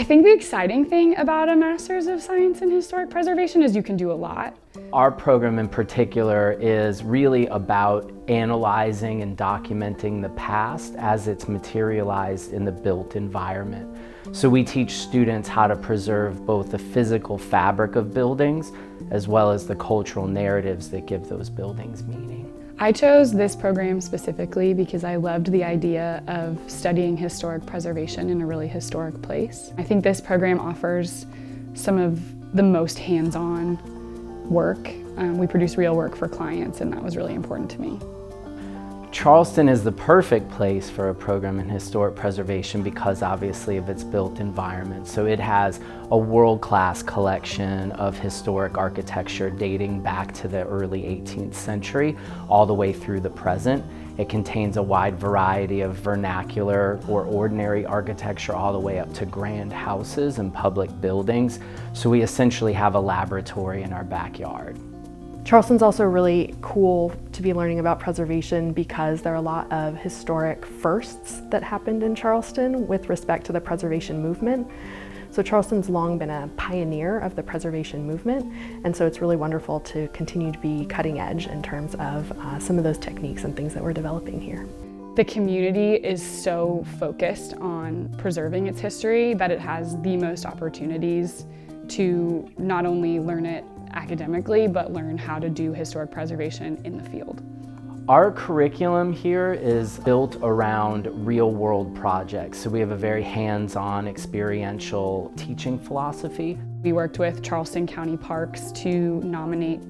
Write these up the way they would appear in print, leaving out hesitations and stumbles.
I think the exciting thing about a Master's of Science in Historic Preservation is you can do a lot. Our program in particular is really about analyzing and documenting the past as it's materialized in the built environment. So we teach students how to preserve both the physical fabric of buildings as well as the cultural narratives that give those buildings meaning. I chose this program specifically because I loved the idea of studying historic preservation in a really historic place. I think this program offers some of the most hands-on work. We produce real work for clients, and that was really important to me. Charleston is the perfect place for a program in historic preservation because obviously of its built environment. So it has a world-class collection of historic architecture dating back to the early 18th century all the way through the present. It contains a wide variety of vernacular or ordinary architecture all the way up to grand houses and public buildings. So we essentially have a laboratory in our backyard. Charleston's also really cool to be learning about preservation because there are a lot of historic firsts that happened in Charleston with respect to the preservation movement. So Charleston's long been a pioneer of the preservation movement, and so it's really wonderful to continue to be cutting edge in terms of some of those techniques and things that we're developing here. The community is so focused on preserving its history that it has the most opportunities to not only learn it academically, but learn how to do historic preservation in the field. Our curriculum here is built around real-world projects, so we have a very hands-on, experiential teaching philosophy. We worked with Charleston County Parks to nominate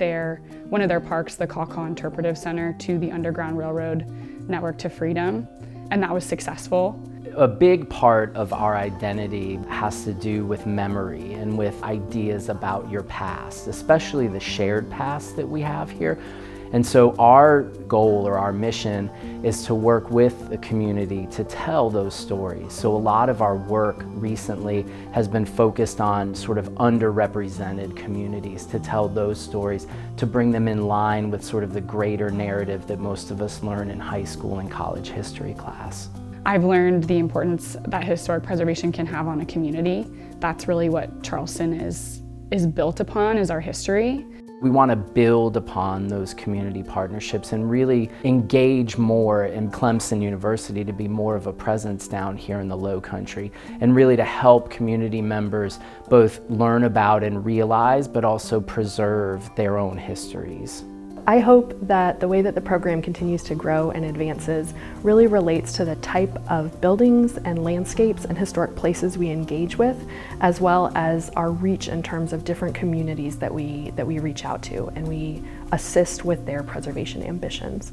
one of their parks, the Caw Interpretive Center, to the Underground Railroad Network to Freedom, and that was successful. A big part of our identity has to do with memory and with ideas about your past, especially the shared past that we have here. And so our goal or our mission is to work with the community to tell those stories. So a lot of our work recently has been focused on sort of underrepresented communities, to tell those stories, to bring them in line with sort of the greater narrative that most of us learn in high school and college history class. I've learned the importance that historic preservation can have on a community. That's really what Charleston is built upon, is our history. We want to build upon those community partnerships and really engage more in Clemson University to be more of a presence down here in the Low Country, and really to help community members both learn about and realize, but also preserve their own histories. I hope that the way that the program continues to grow and advances really relates to the type of buildings and landscapes and historic places we engage with, as well as our reach in terms of different communities that we reach out to and we assist with their preservation ambitions.